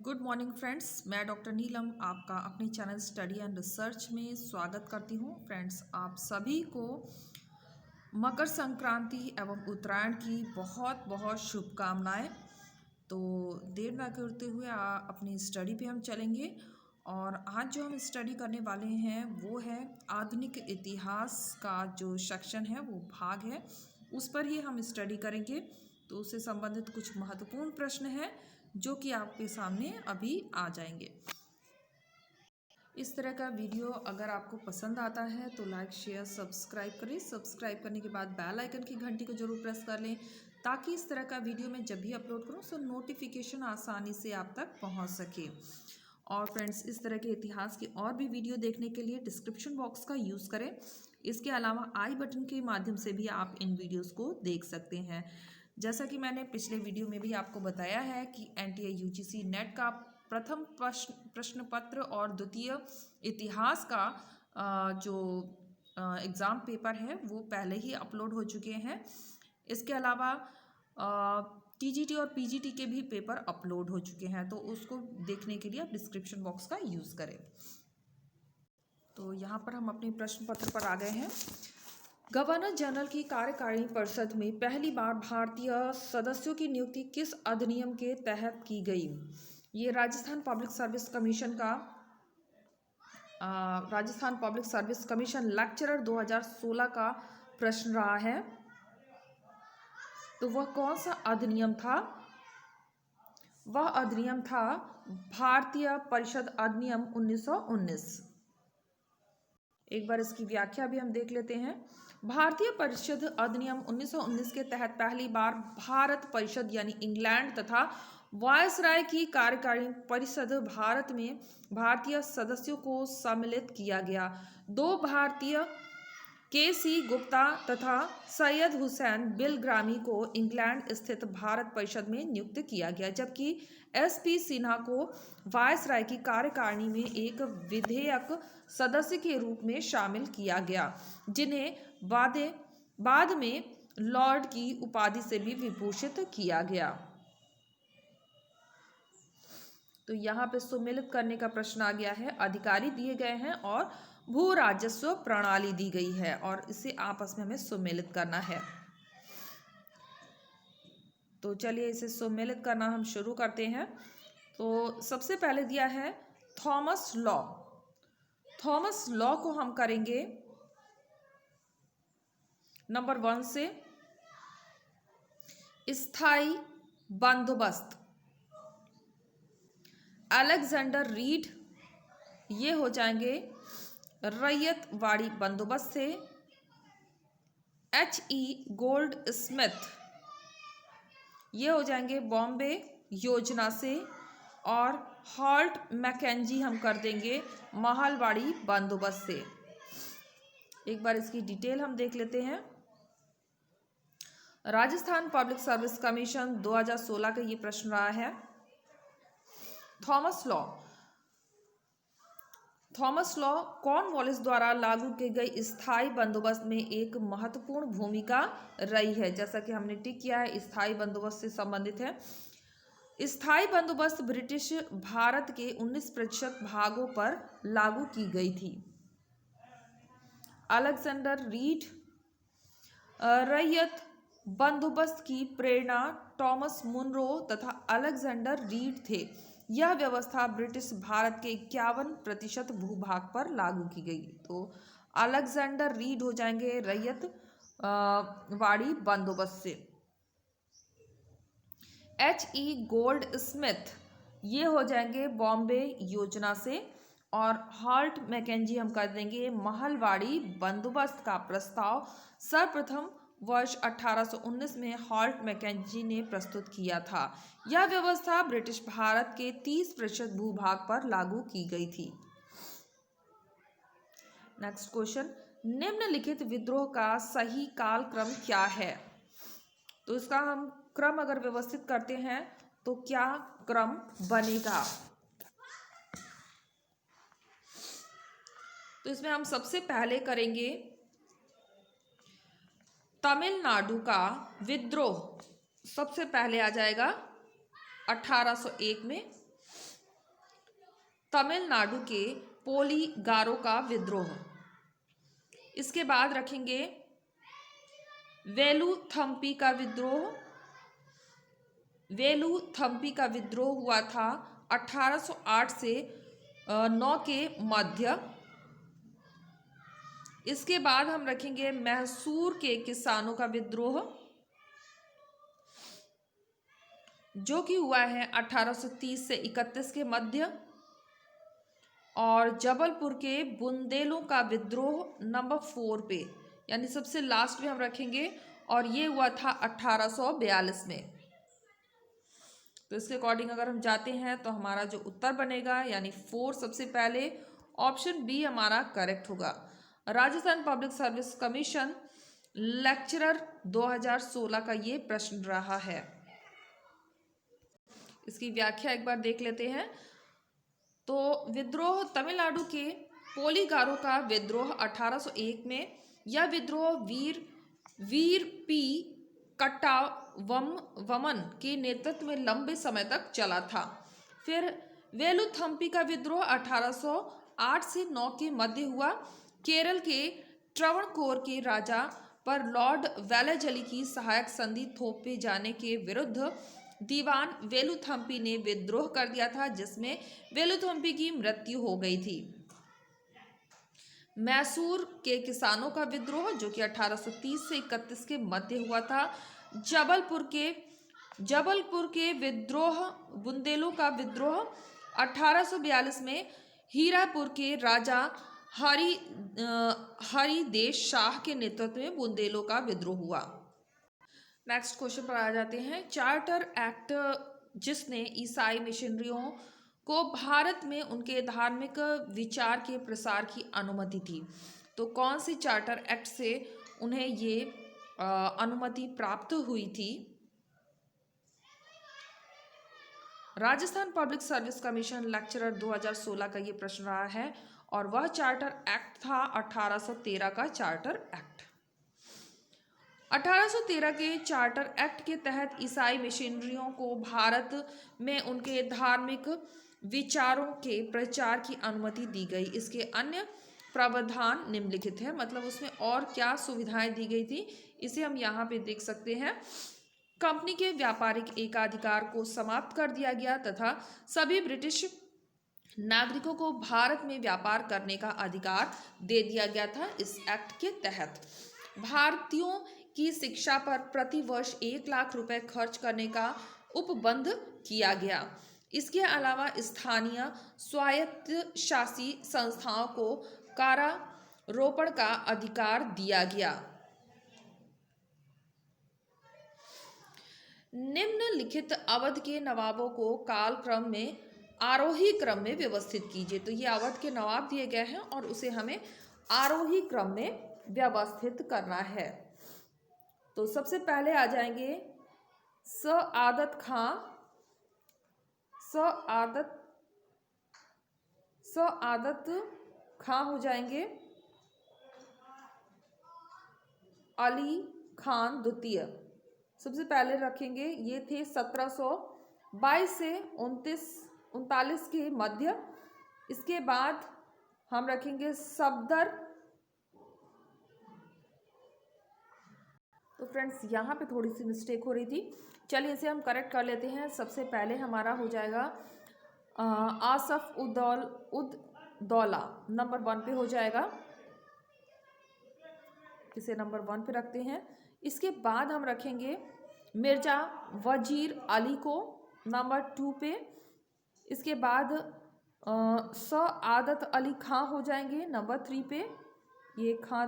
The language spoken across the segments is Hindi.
गुड मॉर्निंग फ्रेंड्स, मैं डॉक्टर नीलम आपका अपने चैनल स्टडी एंड रिसर्च में स्वागत करती हूँ। फ्रेंड्स, आप सभी को मकर संक्रांति एवं उत्तरायण की बहुत बहुत शुभकामनाएं। तो देर ना करते हुए अपनी स्टडी पे हम चलेंगे और आज जो हम स्टडी करने वाले हैं वो है आधुनिक इतिहास का जो सेक्शन है, वो भाग है, उस पर ही हम स्टडी करेंगे। तो उससे संबंधित कुछ महत्वपूर्ण प्रश्न हैं जो कि आपके सामने अभी आ जाएंगे। इस तरह का वीडियो अगर आपको पसंद आता है तो लाइक शेयर सब्सक्राइब करें। सब्सक्राइब करने के बाद बेल आइकन की घंटी को जरूर प्रेस कर लें ताकि इस तरह का वीडियो मैं जब भी अपलोड करूं तो नोटिफिकेशन आसानी से आप तक पहुंच सके। और फ्रेंड्स, इस तरह के इतिहास के और भी वीडियो देखने के लिए डिस्क्रिप्शन बॉक्स का यूज़ करें। इसके अलावा आई बटन के माध्यम से भी आप इन वीडियोज़ को देख सकते हैं। जैसा कि मैंने पिछले वीडियो में भी आपको बताया है कि एनटीए यूजीसी नेट का प्रथम प्रश्न पत्र और द्वितीय इतिहास का जो एग्ज़ाम पेपर है वो पहले ही अपलोड हो चुके हैं। इसके अलावा टीजीटी और पीजीटी के भी पेपर अपलोड हो चुके हैं, तो उसको देखने के लिए आप डिस्क्रिप्शन बॉक्स का यूज़ करें। तो यहाँ पर हम अपने प्रश्न पत्र पर आ गए हैं। गवर्नर जनरल की कार्यकारिणी परिषद में पहली बार भारतीय सदस्यों की नियुक्ति किस अधिनियम के तहत की गई? ये Rajasthan public service commission lecturer 2016 का प्रश्न रहा है। तो वह कौन सा अधिनियम था? वह अधिनियम था भारतीय परिषद अधिनियम 1919। एक बार इसकी व्याख्या भी हम देख लेते हैं। भारतीय परिषद अधिनियम 1919 के तहत पहली बार भारत परिषद यानी इंग्लैंड तथा वायसराय की कार्यकारिणी परिषद भारत में भारतीय सदस्यों को सम्मिलित किया गया। 2 भारतीय के.सी. गुप्ता तथा सैयद हुसैन बिलग्रामी को इंग्लैंड स्थित भारत परिषद में नियुक्त किया गया, जबकि एस.पी. सिन्हा को वायसराय की कार्यकारिणी में एक विधेयक सदस्य के रूप में शामिल किया गया, जिन्हें बाद में लॉर्ड की उपाधि से भी विभूषित किया गया। तो यहाँ पे सुमेलित करने का प्रश्न आ गया है। अधिकारी दिए गए हैं और भू राजस्व प्रणाली दी गई है और इसे आपस में हमें सुमेलित करना है। तो चलिए इसे सुमेलित करना हम शुरू करते हैं। तो सबसे पहले दिया है थॉमस लॉ। थॉमस लॉ को हम करेंगे नंबर 1 से। स्थायी बंदोबस्त अलेक्जेंडर रीड, ये हो जाएंगे रैयतवाड़ी बंदोबस्त से। H.E. गोल्ड स्मिथ, ये हो जाएंगे बॉम्बे योजना से। और हॉल्ट मैकेंजी हम कर देंगे महलवाड़ी बंदोबस्त से। एक बार इसकी डिटेल हम देख लेते हैं। राजस्थान पब्लिक सर्विस कमीशन 2016 का ये प्रश्न रहा है। थॉमस लॉ कॉर्नवालिस द्वारा लागू की गई स्थायी बंदोबस्त में एक महत्वपूर्ण भूमिका रही है। जैसा कि हमने टिक किया है, स्थायी बंदोबस्त से संबंधित है। स्थायी बंदोबस्त ब्रिटिश भारत के 19% भागों पर लागू की गई थी। अलेक्जेंडर रीड, रैयत बंदोबस्त की प्रेरणा टॉमस मुनरो तथा अलेक्जेंडर रीड थे। यह व्यवस्था ब्रिटिश भारत के 51% भूभाग पर लागू की गई। तो अलेक्जेंडर रीड हो जाएंगे रैयत वाड़ी बंदोबस्त से। H.E. गोल्ड स्मिथ, ये हो जाएंगे बॉम्बे योजना से। और हॉल्ट मैकेंजी हम कर देंगे महलवाड़ी बंदोबस्त का प्रस्ताव सर्वप्रथम वर्ष 1819 में हॉल्ट मैकेंजी ने प्रस्तुत किया था। यह व्यवस्था ब्रिटिश भारत के 30% भूभाग पर लागू की गई थी। नेक्स्ट क्वेश्चन, निम्नलिखित विद्रोह का सही कालक्रम क्या है? तो इसका हम क्रम अगर व्यवस्थित करते हैं तो क्या क्रम बनेगा? तो इसमें हम सबसे पहले करेंगे तमिलनाडु का विद्रोह। सबसे पहले आ जाएगा 1801 में। तमिलनाडु के पोलीगारो का विद्रोह। इसके बाद रखेंगे वेलुथम्पी का विद्रोह। वेलुथम्पी का विद्रोह हुआ था 1808 से 9 के मध्य। इसके बाद हम रखेंगे मैसूर के किसानों का विद्रोह, जो कि हुआ है 1830 से 31 के मध्य। और जबलपुर के बुंदेलों का विद्रोह नंबर 4 पे, यानी सबसे लास्ट में हम रखेंगे, और ये हुआ था 1842 में। तो इसके अकॉर्डिंग अगर हम जाते हैं तो हमारा जो उत्तर बनेगा यानी 4 सबसे पहले, ऑप्शन बी हमारा करेक्ट होगा। Rajasthan public service commission lecturer 2016 का ये प्रश्न रहा है। इसकी व्याख्या एक बार देख लेते हैं। तो विद्रोह तमिलनाडु के पोलीगारो का विद्रोह 1801 में। यह विद्रोह वीर पी कट्टावमन के नेतृत्व में लंबे समय तक चला था। फिर वेलुथम्पी का विद्रोह 1808 से 9 के मध्य हुआ। केरल के ट्रवणकोर के राजा पर लॉर्ड वेलेजली की सहायक संधि थोपे जाने के विरुद्ध दीवान वेलुथम्पी ने विद्रोह कर दिया था, जिसमें वेलुथम्पी की मृत्यु हो गई थी। मैसूर के किसानों का विद्रोह, जो कि 1830 से 31 के मध्य हुआ था। जबलपुर के विद्रोह, बुंदेलों का विद्रोह 1842 में हीरापुर के राजा हरिदेश शाह के नेतृत्व में बुंदेलों का विद्रोह हुआ। नेक्स्ट क्वेश्चन पर आ जाते हैं। चार्टर एक्ट, जिसने ईसाई मिशनरियों को भारत में उनके धार्मिक विचार के प्रसार की अनुमति थी, तो कौन सी चार्टर एक्ट से उन्हें ये अनुमति प्राप्त हुई थी? Rajasthan public service commission lecturer 2016 का ये प्रश्न रहा है, और वह चार्टर एक्ट था 1813 का चार्टर एक्ट। 1813 के चार्टर एक्ट के तहत ईसाई मिशनरियों को भारत में उनके धार्मिक विचारों के प्रचार की अनुमति दी गई। इसके अन्य प्रावधान निम्नलिखित है, मतलब उसमें और क्या सुविधाएं दी गई थी, इसे हम यहाँ पे देख सकते हैं। कंपनी के व्यापारिक एकाधिकार को समाप्त कर दिया गया तथा सभी ब्रिटिश नागरिकों को भारत में व्यापार करने का अधिकार दे दिया गया था। इस एक्ट के तहत भारतीयों की शिक्षा पर प्रति वर्ष 1 लाख रुपए खर्च करने का उपबंध किया गया। इसके अलावा स्थानीय स्वायत्त शासी संस्थाओं को कारारोपण का अधिकार दिया गया। निम्नलिखित अवध के नवाबों को कालक्रम में आरोही क्रम में व्यवस्थित कीजिए। तो ये अवध के नवाब दिए गए हैं और उसे हमें आरोही क्रम में व्यवस्थित करना है। तो सबसे पहले आ जाएंगे सआदत खां हो जाएंगे अली खान द्वितीय। सबसे पहले रखेंगे, ये थे 1722 से 39 के मध्य। इसके बाद हम रखेंगे सफदर। तो फ्रेंड्स यहाँ पे थोड़ी सी मिस्टेक हो रही थी, चलिए इसे हम करेक्ट कर लेते हैं। सबसे पहले हमारा हो जाएगा आसफ उद-दौला, नंबर 1 पे हो जाएगा, इसे नंबर 1 पे रखते हैं। इसके बाद हम रखेंगे मिर्जा वजीर अली को नंबर 2 पे। इसके बाद सआदत अली खां हो जाएंगे नंबर 3 पे, ये खां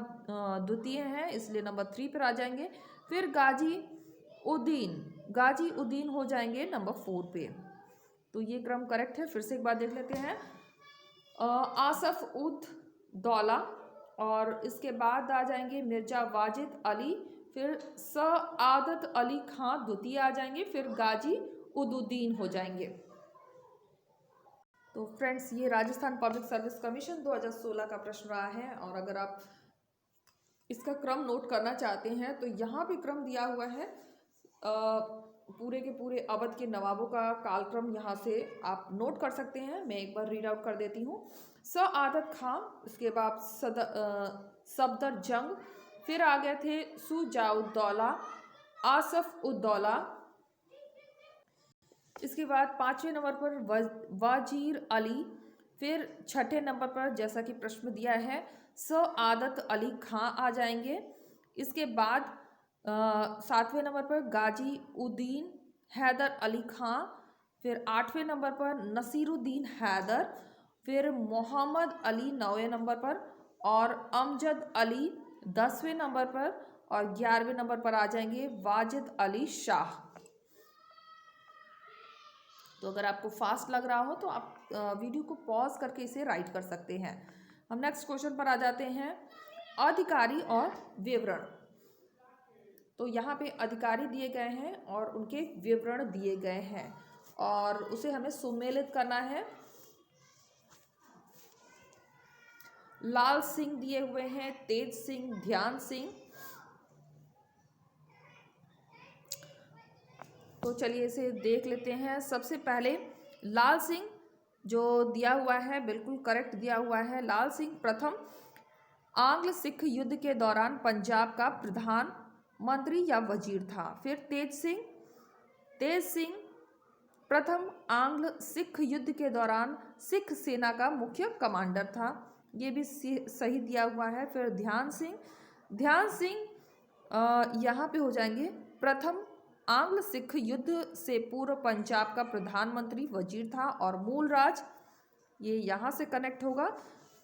द्वितीय हैं इसलिए नंबर 3 पर आ जाएंगे। फिर गाजी उद्दीन हो जाएंगे नंबर 4 पे। तो ये क्रम करेक्ट है। फिर से एक बार देख लेते हैं, आसफ उद दौला, और इसके बाद आ जाएंगे मिर्जा वाजिद अली, फिर सआदत अली खां द्वितीय आ जाएंगे, फिर गाजी उद्दीन हो जाएंगे। तो फ्रेंड्स ये राजस्थान पब्लिक सर्विस कमीशन 2016 का प्रश्न रहा है, और अगर आप इसका क्रम नोट करना चाहते हैं तो यहाँ पे क्रम दिया हुआ है। पूरे के पूरे अवध के नवाबों का कालक्रम यहाँ से आप नोट कर सकते हैं। मैं एक बार रीड आउट कर देती हूँ। सआदत खां, इसके बाद सफदर जंग, फिर आ गए थे सुजाउद्दौला, आसफ उद्दौला, इसके बाद 5वें नंबर पर वजीर अली, फिर 6ठे नंबर पर जैसा कि प्रश्न दिया है सआदत अली खां आ जाएंगे। इसके बाद 7वें नंबर पर गाजी उद्दीन हैदर अली खां, फिर 8वें नंबर पर नसीरुद्दीन हैदर, फिर मोहम्मद अली 9वें नंबर पर, और अमजद अली 10वें नंबर पर, और 11वें नंबर पर आ जाएंगे वाजिद अली शाह। तो अगर आपको फास्ट लग रहा हो तो आप वीडियो को पॉज करके इसे राइट कर सकते हैं। हम नेक्स्ट क्वेश्चन पर आ जाते हैं, अधिकारी और विवरण। तो यहाँ पे अधिकारी दिए गए हैं और उनके विवरण दिए गए हैं और उसे हमें सुमेलित करना है। लाल सिंह दिए हुए हैं, तेज सिंह, ध्यान सिंह। तो चलिए इसे देख लेते हैं। सबसे पहले लाल सिंह जो दिया हुआ है बिल्कुल करेक्ट दिया हुआ है। लाल सिंह प्रथम आंग्ल सिख युद्ध के दौरान पंजाब का प्रधान मंत्री या वजीर था। फिर तेज सिंह प्रथम आंग्ल सिख युद्ध के दौरान सिख सेना का मुख्य कमांडर था, ये भी सही दिया हुआ है। फिर ध्यान सिंह यहाँ पे हो जाएंगे प्रथम आंग्ल सिख युद्ध से पूर्व पंजाब का प्रधानमंत्री वजीर था, और मूलराज ये यहाँ से कनेक्ट होगा।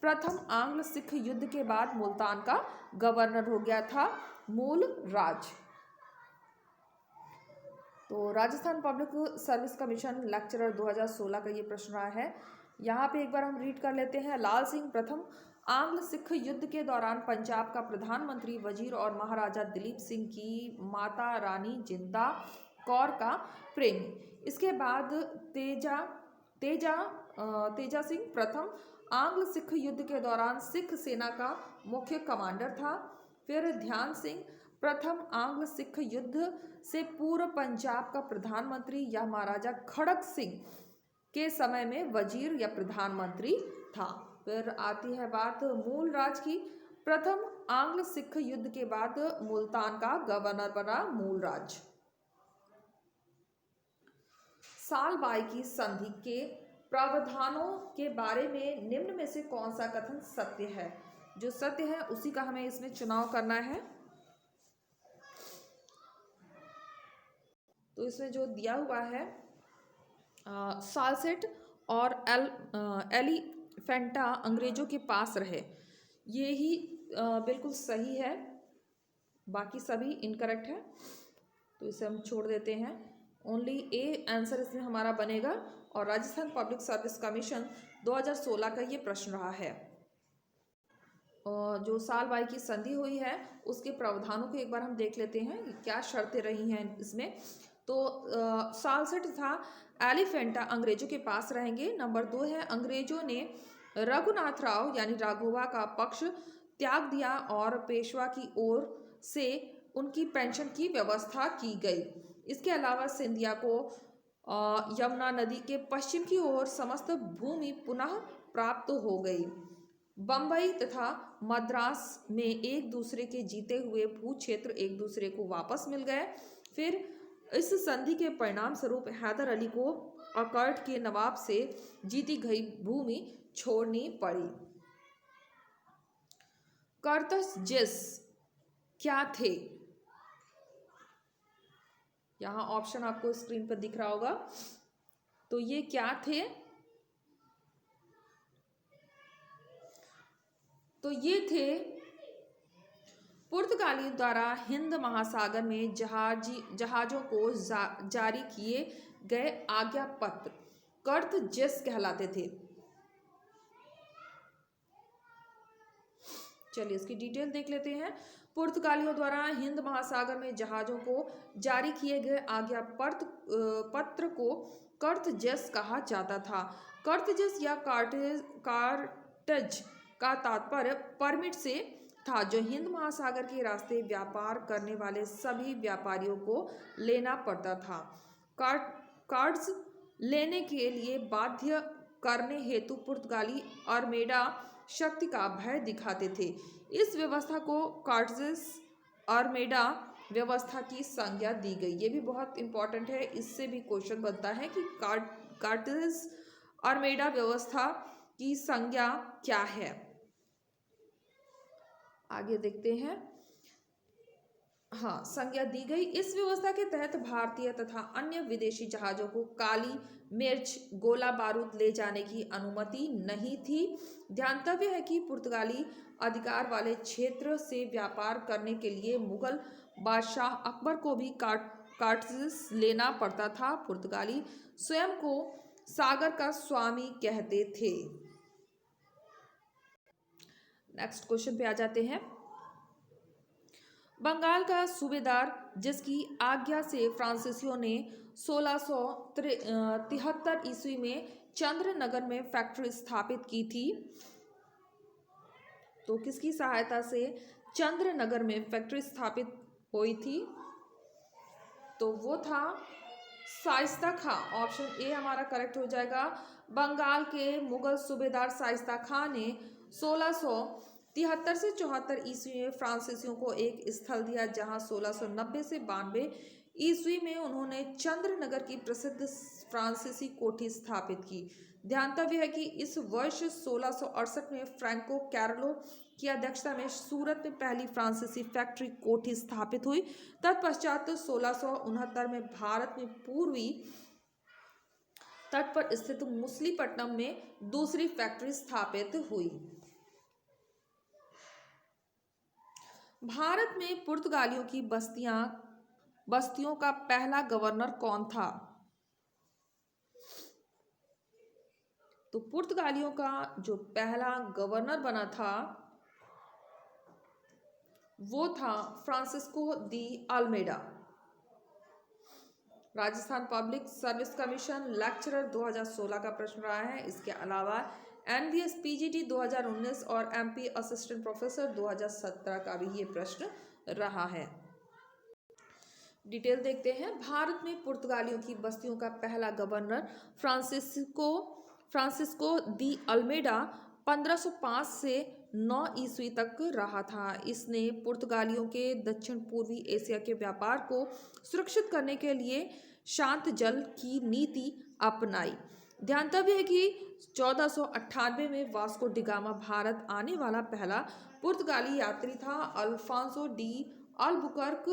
प्रथम आंग्ल सिख युद्ध के बाद मुल्तान का गवर्नर हो गया था मूलराज। तो Rajasthan public service commission lecturer 2016 का ये प्रश्न रहा है। यहाँ पे एक बार हम रीड कर लेते हैं। लाल सिंह प्रथम आंग्ल सिख युद्ध के दौरान पंजाब का प्रधानमंत्री वजीर और महाराजा दिलीप सिंह की माता रानी जिंदा कौर का प्रेमी। इसके बाद तेजा सिंह प्रथम आंग्ल सिख युद्ध के दौरान सिख सेना का मुख्य कमांडर था। फिर ध्यान सिंह प्रथम आंग्ल सिख युद्ध से पूर्व पंजाब का प्रधानमंत्री या महाराजा खड़क सिंह के समय में वजीर या प्रधानमंत्री था। फिर आती है बात मूलराज की। प्रथम आंग्ल सिख युद्ध के बाद मुल्तान का गवर्नर बना मूलराज। सालबाई की संधि के प्रावधानों के बारे में निम्न में से कौन सा कथन सत्य है? जो सत्य है उसी का हमें इसमें चुनाव करना है। तो इसमें जो दिया हुआ है सालसेट और एलिफेंटा अंग्रेजों के पास रहे, ये ही बिल्कुल सही है, बाकी सभी इनकरेक्ट है, तो इसे हम छोड़ देते हैं। ओनली ए आंसर इसमें हमारा बनेगा। और राजस्थान पब्लिक सर्विस कमीशन 2016 का ये प्रश्न रहा है। जो सालबाई की संधि हुई है उसके प्रावधानों को एक बार हम देख लेते हैं क्या शर्तें रही हैं इसमें। तो सालसेट था एलिफेंटा अंग्रेजों के पास रहेंगे। नंबर 2 है अंग्रेजों ने रघुनाथ राव यानी राघोबा का पक्ष त्याग दिया और पेशवा की ओर से उनकी पेंशन की व्यवस्था की गई। इसके अलावा सिंधिया को यमुना नदी के पश्चिम की ओर समस्त भूमि पुनः प्राप्त हो गई। बम्बई तथा मद्रास में एक दूसरे के जीते हुए भू क्षेत्र एक दूसरे को वापस मिल गए। फिर इस संधि के परिणाम स्वरूप हैदर अली को अकर्ट के नवाब से जीती गई भूमि छोड़नी पड़ी। कर्तजस क्या थे? यहाँ ऑप्शन आपको स्क्रीन पर दिख रहा होगा। तो ये क्या थे? तो ये थे पुर्तगालियों द्वारा हिंद महासागर में जहाजों को जारी किए गए आज्ञा पत्र कर्तजस कहलाते थे। चलिए इसकी डिटेल देख लेते हैं। पुर्तगालियों द्वारा हिंद महासागर में जहाजों को जारी किए गए आज्ञा पत्र को कर्तजस कहा जाता था। कर्तजस या कार्टेज का तात्पर्य परमिट से था जो हिंद महासागर के रास्ते व्यापार करने वाले सभी व्यापारियों को लेना पड़ता था। कार्ड्स लेने के लिए बाध्य करने हेतु पुर्तगाली आर्मेडा शक्ति का भय दिखाते थे। इस व्यवस्था को कार्ड्स आर्मेडा व्यवस्था की संज्ञा दी गई। ये भी बहुत इंपॉर्टेंट है, इससे भी क्वेश्चन बनता है कि कार्ड्स आर्मेडा व्यवस्था की संज्ञा क्या है। आगे देखते हैं। हाँ, संज्ञा दी गई। इस व्यवस्था के तहत भारतीय तथा अन्य विदेशी जहाजों को काली मिर्च, गोला बारूद ले जाने की अनुमति नहीं थी। ध्यातव्य है कि पुर्तगाली अधिकार वाले क्षेत्र से व्यापार करने के लिए मुगल बादशाह अकबर को भी कार्ड्स लेना पड़ता था। पुर्तगाली स्वयं को सागर का स्वामी कहते थे। नेक्स्ट क्वेश्चन पे आ जाते हैं। बंगाल का सूबेदार जिसकी आज्ञा से फ्रांसीसियों ने 1673 ईस्वी में चंद्रनगर में फैक्ट्री स्थापित की थी। तो किसकी सहायता से चंद्रनगर में फैक्ट्री स्थापित हुई थी? तो वो था शाइस्ता खां। ऑप्शन ए हमारा करेक्ट हो जाएगा। बंगाल के मुगल सूबेदार शाइस्ता खां ने 1673 से 74 ईस्वी में फ्रांसीसियों को एक स्थल दिया, जहां 1690 से 92 ईस्वी में उन्होंने चंद्रनगर की प्रसिद्ध फ्रांसीसी कोठी स्थापित की। ध्यातव्य है कि इस वर्ष 1668 में फ्रैंको कैरलो की अध्यक्षता में सूरत में पहली फ्रांसीसी फैक्ट्री कोठी स्थापित हुई। तत्पश्चात 1669 में भारत में पूर्वी तट पर स्थित मुसलीपट्टनम में दूसरी फैक्ट्री स्थापित हुई। भारत में पुर्तगालियों की बस्तियों का पहला गवर्नर कौन था? तो पुर्तगालियों का जो पहला गवर्नर बना था वो था Francisco de Almeida. Rajasthan public service commission lecturer 2016 का प्रश्न रहा है। इसके अलावा NVS PGT 2019 और MP असिस्टेंट प्रोफेसर 2017 का भी ये प्रश्न रहा है। डिटेल देखते हैं। भारत में पुर्तगालियों की बस्तियों का पहला गवर्नर फ्रांसिस्को दी अल्मेडा 1505 से 9 ईस्वी तक रहा था। इसने पुर्तगालियों के दक्षिण पूर्वी एशिया के व्यापार को सुरक्षित करने के लिए शांत जल की नीति अपनाई। ध्यातव्य है कि 1498 में वास्को डिगामा भारत आने वाला पहला पुर्तगाली यात्री था। अल्फांसो डी अल्बुकर्क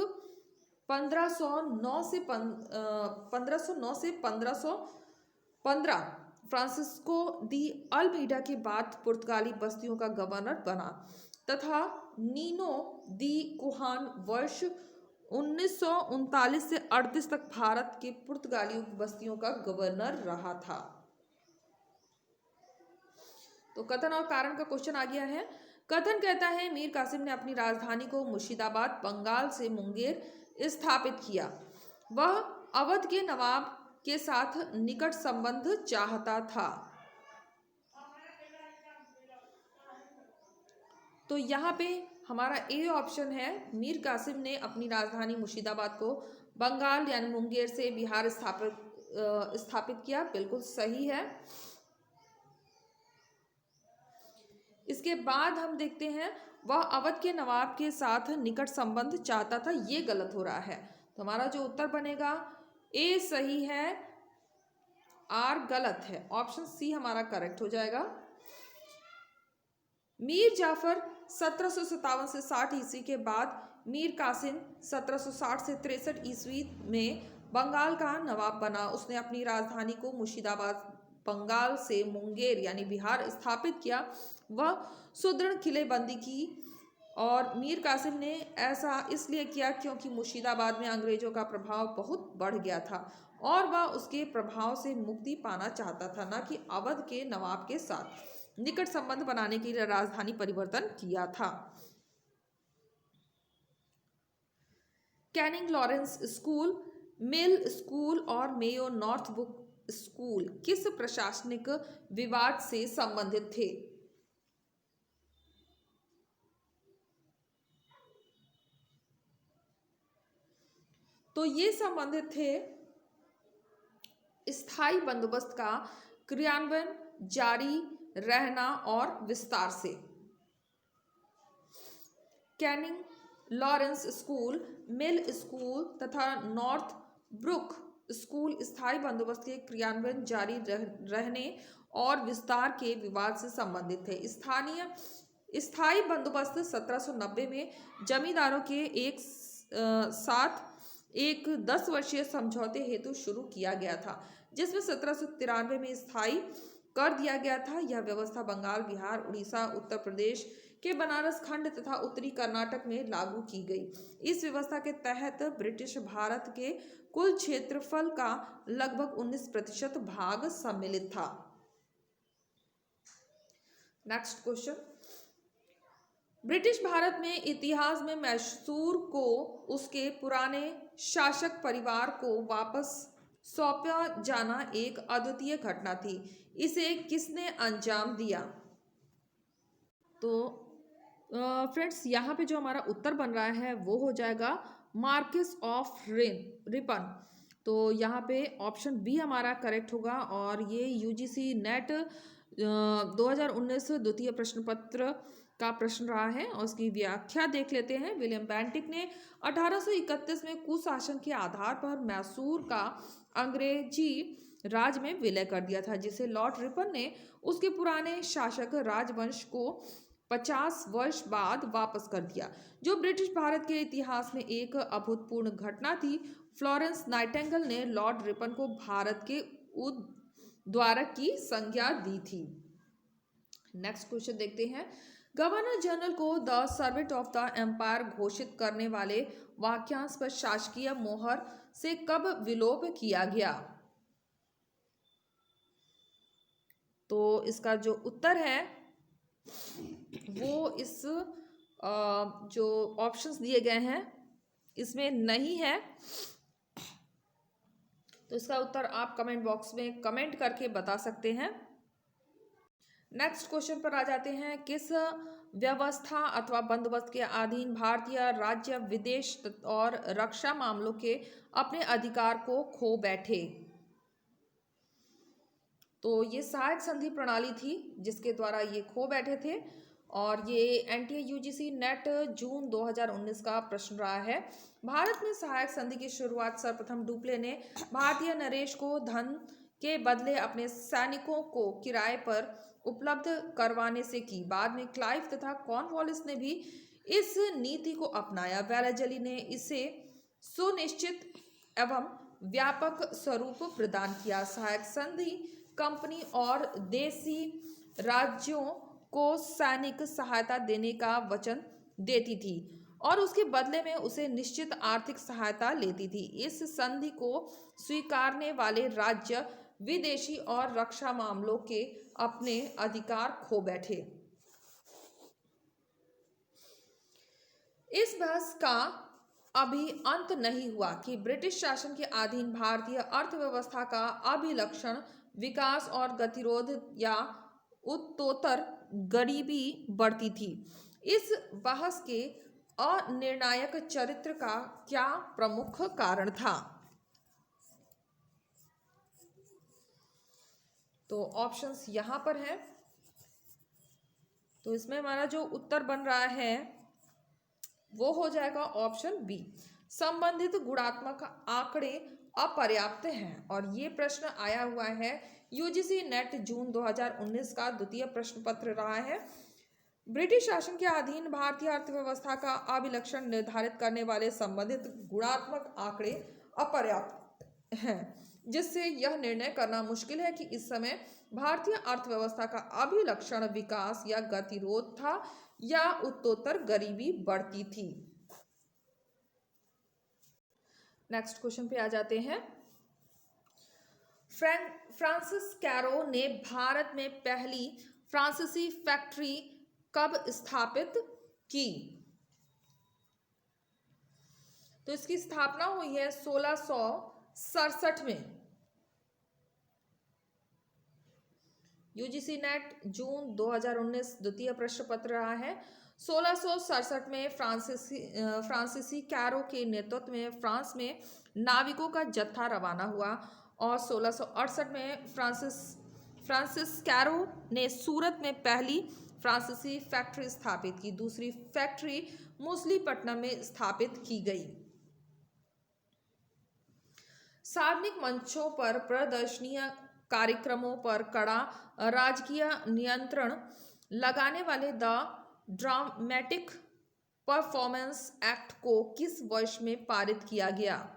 1509 से 1515 फ्रांसिस्को दी अल्मेडा के बाद पुर्तगाली बस्तियों का गवर्नर बना तथा नीनो दी कुहान वर्ष 1939 से 38 तक भारत के पुर्तगाली बस्तियों का गवर्नर रहा था। तो कथन और कारण का क्वेश्चन आ गया है। कथन कहता है मीर कासिम ने अपनी राजधानी को मुर्शिदाबाद बंगाल से मुंगेर स्थापित किया। वह अवध के नवाब के साथ निकट संबंध चाहता था। तो यहाँ पे हमारा ए ऑप्शन है, मीर कासिम ने अपनी राजधानी मुर्शिदाबाद को बंगाल यानी मुंगेर से बिहार स्थापित किया। बिल्कुल सही है। इसके बाद हम देखते हैं वह अवध के नवाब के साथ निकट संबंध चाहता था। ये गलत हो रहा है। तो हमारा जो उत्तर बनेगा ए सही है, आर गलत है। ऑप्शन सी हमारा करेक्ट हो जाएगा। मीर जाफर 1757 से 60 ईस्वी के बाद मीर कासिम 1760 से 63 ईस्वी में बंगाल का नवाब बना। उसने अपनी राजधानी को मुर्शिदाबाद बंगाल से मुंगेर यानी बिहार स्थापित किया। वह सुदृढ़ किलेबंदी की और मीर कासिम ने ऐसा इसलिए किया क्योंकि मुर्शिदाबाद में अंग्रेजों का प्रभाव बहुत बढ़ गया था और वह उसके प्रभाव से मुक्ति पाना चाहता था, न कि अवध के नवाब के साथ निकट संबंध बनाने के लिए राजधानी परिवर्तन किया था। कैनिंग लॉरेंस स्कूल, मिल स्कूल और मेयो नॉर्थबुक स्कूल किस प्रशासनिक विवाद से संबंधित थे? तो ये संबंधित थे स्थायी बंदोबस्त का क्रियान्वयन, जारी रहना और विस्तार से। कैनिंग, लॉरेंस स्कूल, मिल स्कूल तथा नॉर्थ ब्रुक स्कूल स्थायी बंदोबस्त के क्रियान्वयन, जारी रहने और विस्तार के विवाद से संबंधित थे। स्थायी बंदोबस्त 1790 में जमींदारों के एक साथ एक 10 वर्षीय समझौते हेतु शुरू किया गया था, जिसमें 1793 में स्थायी कर दिया गया था। यह व्यवस्था बंगाल, बिहार, उड़ीसा, उत्तर प्रदेश के बनारस खंड तथा उत्तरी कर्नाटक में लागू की गई। इस व्यवस्था के तहत ब्रिटिश भारत के कुल क्षेत्रफल का लगभग 19% भाग सम्मिलित था। नेक्स्ट क्वेश्चन, ब्रिटिश भारत में इतिहास में मैसूर को उसके पुराने शासक परिवार को वापस सौंपा जाना एक अद्वितीय घटना थी। इसे किसने अंजाम दिया? तो फ्रेंड्स, यहाँ पे जो हमारा उत्तर बन रहा है वो हो जाएगा मार्किस ऑफ रिपन। तो यहाँ पे ऑप्शन बी हमारा करेक्ट होगा। और ये यूजीसी नेट 2019 द्वितीय प्रश्न पत्र का प्रश्न रहा है और उसकी व्याख्या देख लेते हैं। विलियम बेंटिक ने 1831 में कुशासन के आधार पर मैसूर का अंग्रेजी राज में विलय कर दिया था, जिसे लॉर्ड रिपन ने उसके पुराने शासक राजवंश को 50 वर्ष बाद वापस कर दिया, जो ब्रिटिश भारत के इतिहास में एक अभूतपूर्व घटना थी। फ्लोरेंस नाइटिंगेल ने लॉर्ड रिपन को भारत के उद्धारक की संज्ञा दी थी। नेक्स्ट क्वेश्चन देखते हैं, गवर्नर जनरल को the servant of the empire घोषित करने वाले वाक्यांश पर शासकीय मोहर से कब विलोप किया गया? तो इसका जो उत्तर है वो इस जो ऑप्शंस दिए गए हैं इसमें नहीं है। तो इसका उत्तर आप कमेंट बॉक्स में कमेंट करके बता सकते हैं। नेक्स्ट क्वेश्चन पर आ जाते हैं, किस व्यवस्था अथवा बंदोबस्त के अधीन भारतीय राज्य विदेश और रक्षा मामलों के अपने अधिकार को खो बैठे? तो ये सहायक संधि प्रणाली थी जिसके द्वारा ये खो बैठे थे और ये एनटीए यूजीसी नेट जून 2019 का प्रश्न रहा है। भारत में सहायक संधि की शुरुआत सर्वप्रथम डुप्ले ने भारतीय नरेश को धन के बदले अपने सैनिकों को किराए पर उपलब्ध करवाने से की। बाद में क्लाइव तथा कॉर्नवालिस ने भी इस नीति को अपनाया। वेलेजली ने इसे सुनिश्चित एवं व्यापक स्वरूप प्रदान किया। सहायक संधि कंपनी और देशी राज्यों को सैनिक सहायता देने का वचन देती थी और उसके बदले में उसे निश्चित आर्थिक सहायता लेती थी। इस संधि को स्वीकारने वाले राज्य विदेशी और रक्षा मामलों के अपने अधिकार खो बैठे। इस बहस का अभी अंत नहीं हुआ कि ब्रिटिश शासन के अधीन भारतीय अर्थव्यवस्था का अभिलक्षण विकास और गतिरोध या उत्तरोत्तर गरीबी बढ़ती थी। इस बहस के अनिर्णायक चरित्र का क्या प्रमुख कारण था? तो ऑप्शंस यहां पर है। तो इसमें हमारा जो उत्तर बन रहा है वो हो जाएगा ऑप्शन बी, संबंधित गुणात्मक आंकड़े अपर्याप्त हैं। और ये प्रश्न आया हुआ है यूजीसी नेट जून 2019 का द्वितीय प्रश्न पत्र रहा है। ब्रिटिश शासन के अधीन भारतीय अर्थव्यवस्था का अभिलक्षण निर्धारित करने वाले संबंधित गुणात्मक आंकड़े अपर्याप्त हैं, जिससे यह निर्णय करना मुश्किल है कि इस समय भारतीय अर्थव्यवस्था का अभिलक्षण विकास या गतिरोध था या उत्तरोत्तर गरीबी बढ़ती थी। नेक्स्ट क्वेश्चन पे आ जाते हैं। फ्रांसिस कैरो ने भारत में पहली फ्रांसीसी फैक्ट्री कब स्थापित की? तो इसकी स्थापना हुई है 1667 में। यूजीसी नेट जून 2019 द्वितीय प्रश्न पत्र रहा है। 1667 में फ्रांसीसी कैरो के नेतृत्व में फ्रांस में नाविकों का जत्था रवाना हुआ और 1668 में फ्रांसिस कैरो ने सूरत में पहली फ्रांसीसी फैक्ट्री स्थापित की। दूसरी फैक्ट्री मछलीपट्टनम में स्थापित की गई। सार्वजनिक मंचों पर प्रदर्शनीय कार्यक्रमों पर कड़ा राजकीय नियंत्रण लगाने वाले द ड्रामेटिक परफॉर्मेंस एक्ट को किस वर्ष में पारित किया गया?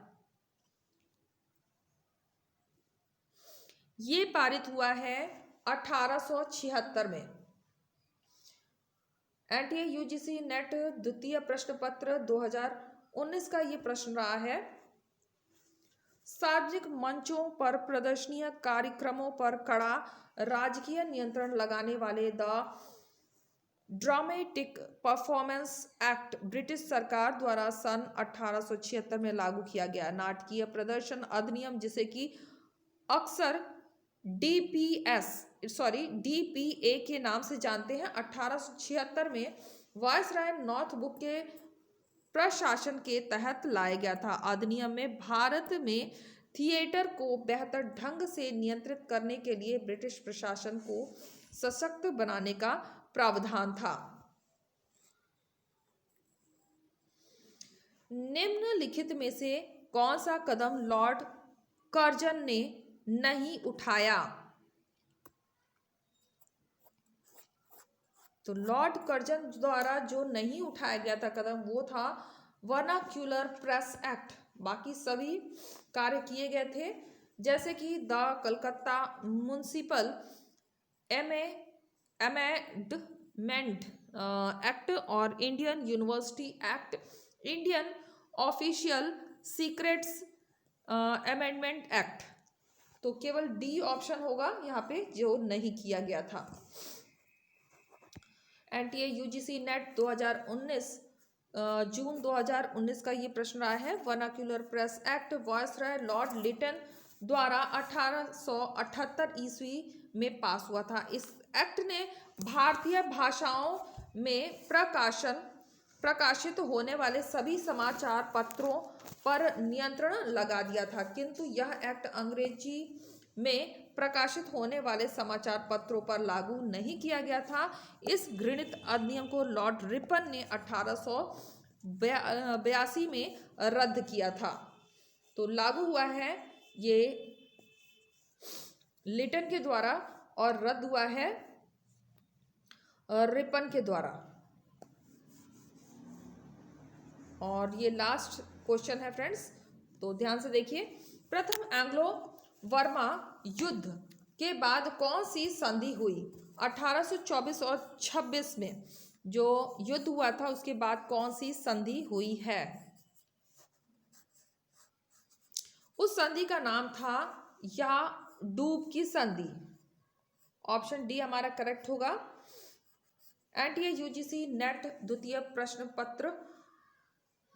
ये पारित हुआ है 1876 में। एनटीए यूजीसी नेट द्वितीय प्रश्न पत्र 2019 का ये प्रश्न रहा है। सार्वजनिक मंचों पर प्रदर्शनीय कार्यक्रमों पर कड़ा राजकीय नियंत्रण लगाने वाले the dramatic performance act British सरकार द्वारा सन 1876 में लागू किया गया। नाटकीय प्रदर्शन अधिनियम, जिसे कि अक्सर डीपीए के नाम से जानते हैं, 1876 में वायसराय नॉर्थब्रुक के प्रशासन के तहत लाया गया था। अधिनियम में भारत में थिएटर को बेहतर ढंग से नियंत्रित करने के लिए ब्रिटिश प्रशासन को सशक्त बनाने का प्रावधान था। निम्नलिखित में से कौन सा कदम लॉर्ड कर्जन ने नहीं उठाया? तो लॉर्ड कर्जन द्वारा जो नहीं उठाया गया था कदम, वो था वर्नाक्यूलर प्रेस एक्ट। बाकी सभी कार्य किए गए थे, जैसे कि the Calcutta municipal amendment act और Indian university act, Indian official secrets amendment act. तो केवल डी ऑप्शन होगा यहाँ पे जो नहीं किया गया था। एनटीए यूजीसी नेट 2019 जून 2019 का ये प्रश्न रहा है। Vernacular press act viceroy lord Lytton द्वारा 1878 ईस्वी में पास हुआ था। इस एक्ट ने भारतीय भाषाओं में प्रकाशित होने वाले सभी समाचार पत्रों पर नियंत्रण लगा दिया था, किंतु यह एक्ट अंग्रेजी में प्रकाशित होने वाले समाचार पत्रों पर लागू नहीं किया गया था। इस घृणित अधिनियम को लॉर्ड रिपन ने 1882 में रद्द किया था। तो लागू हुआ है ये लिटन के द्वारा और रद्द हुआ है रिपन के द्वारा। और ये लास्ट क्वेश्चन है फ्रेंड्स, तो ध्यान से देखिए। प्रथम एंग्लो वर्मा युद्ध के बाद कौन सी संधि हुई? 1824 और 26 में जो युद्ध हुआ था उसके बाद कौन सी संधि हुई है? उस संधि का नाम था याडूब की संधि। ऑप्शन डी हमारा करेक्ट होगा। एनटीए यूजीसी नेट द्वितीय प्रश्न पत्र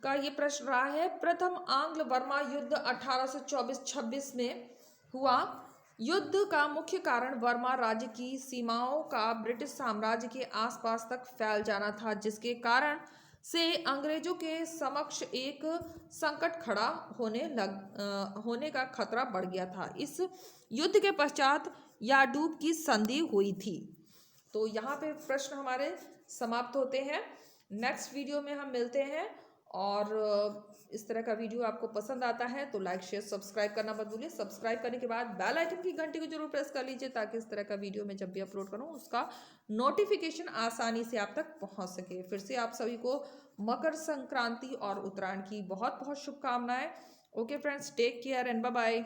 का ये प्रश्न रहा है। प्रथम आंग्ल वर्मा युद्ध 1824-26 में हुआ। युद्ध का मुख्य कारण वर्मा राज्य की सीमाओं का ब्रिटिश साम्राज्य के आसपास तक फैल जाना था, जिसके कारण से अंग्रेजों के समक्ष एक संकट खड़ा होने का खतरा बढ़ गया था। इस युद्ध के पश्चात याडूब की संधि हुई थी। तो यहाँ पे प्रश्न हमारे समाप्त होते हैं। नेक्स्ट वीडियो में हम मिलते हैं, और इस तरह का वीडियो आपको पसंद आता है तो लाइक शेयर सब्सक्राइब करना मत भूलिए। सब्सक्राइब करने के बाद बेल आइकन की घंटी को जरूर प्रेस कर लीजिए, ताकि इस तरह का वीडियो मैं जब भी अपलोड करूं उसका नोटिफिकेशन आसानी से आप तक पहुंच सके। फिर से आप सभी को मकर संक्रांति और उत्तरायण की बहुत बहुत शुभकामनाएं। Okay friends, take care and bye bye.